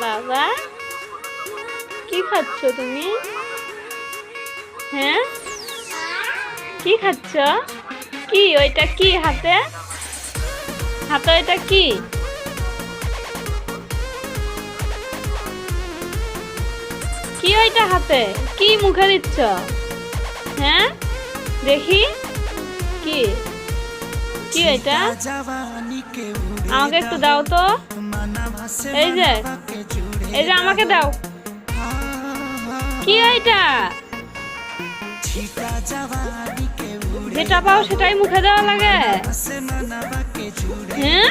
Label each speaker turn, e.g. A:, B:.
A: বাবা কি খাচ্ছ তুমি? হ্যাঁ, কি খাচ্ছ? কি ওইটা কি হাতে? হাতে ওইটা কি? কি ওইটা হাতে? কি মুখে দিচ্ছ? হ্যাঁ, দেখি কি কি ওইটা? আমাকে একটু দাও তো। এই যে আমাকে দাও। কি ওইটা? যেটা পাও সেটাই মুখে দেওয়া লাগে? হ্যাঁ।